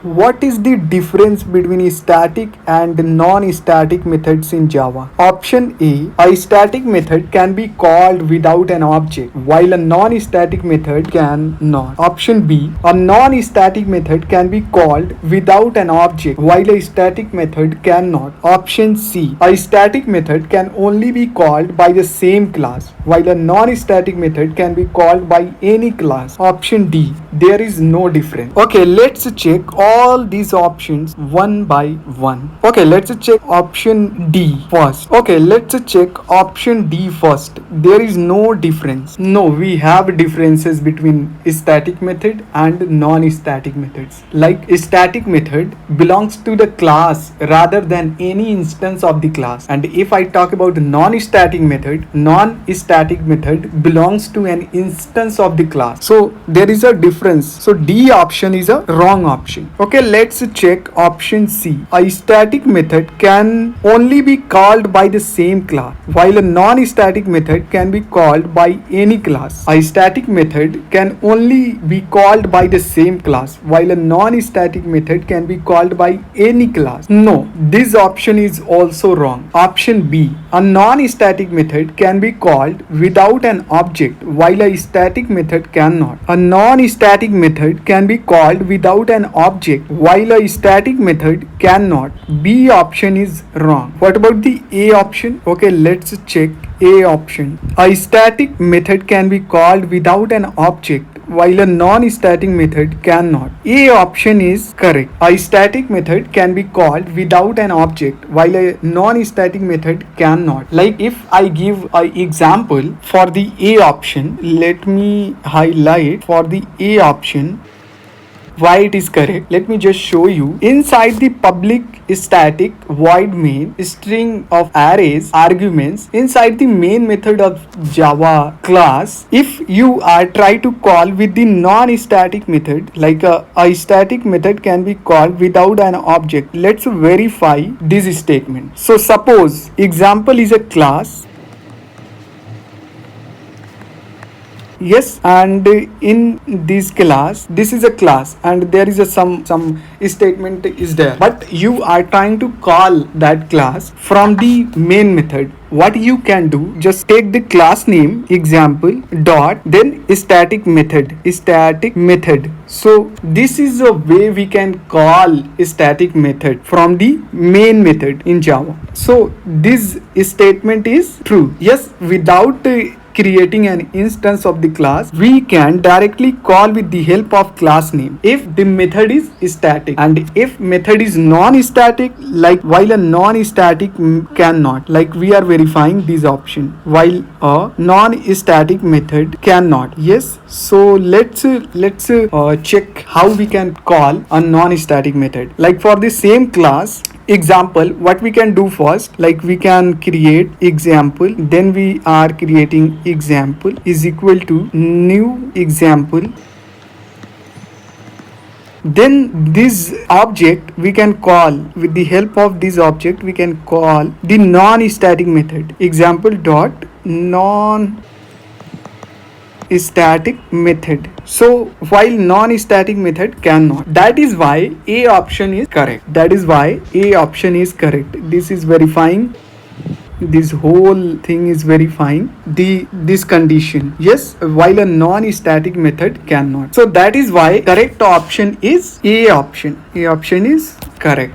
What is the difference between static and non-static methods in Java? Option A static method can be called without an object, while a non-static method can not. Option B, a non-static method can be called without an object, while a static method cannot. Option C, a static method can only be called by the same class, while a non-static method can be called by any class. Option D, there is no difference. Okay, let's check all these options one by one. Okay, let's check option D first. Okay, let's check option D first. There is no difference. No, we have differences between static method and non-static methods. Like static method belongs to the class rather than any instance of the class. And if I talk about non-static method belongs to an instance of the class. So there is a difference. So D option is a wrong option. Okay, let's check option C. A static method can only be called by the same class, while a non-static method can be called by any class. A static method can only be called by the same class, while a non-static method can be called by any class. No, this option is also wrong. Option B, a non-static method can be called without an object, while a static method cannot. A non-static method can be called without an object, while a static method cannot. B option is wrong. What about the A option? Okay, let's check A option. A static method can be called without an object, while a non-static method cannot. A option is correct. A static method can be called without an object, while a non-static method cannot. Like if I give an example for the A option, let me highlight for the A option why it is correct. Let me just show you. Inside the public static void main string of arrays arguments inside the main method of Java class, if you are try to call with the non-static method, like a static method can be called without an object. Let's verify this statement. So suppose example is a class. Yes, and in this class, this is a class and there is a some statement is there, but you are trying to call that class from the main method. What you can do, just take the class name example dot then static method. So this is a way we can call a static method from the main method in Java. So this statement is true. Yes, without creating an instance of the class, we can directly call with the help of class name if the method is static, and if method is non-static, like while a non-static cannot, like we are verifying this option, while a non-static method cannot. Yes, so let's check how we can call a non-static method. Like for the same class example, what we can do first, like we can create example, then we are creating example is equal to new example, then this object we can call with the help of this object, we can call the non-static method example dot non-static method. So while non-static method cannot, that is why A option is correct. This is verifying, this whole thing is verifying this condition. Yes, while a non-static method cannot. So that is why correct option is A option. A option is correct.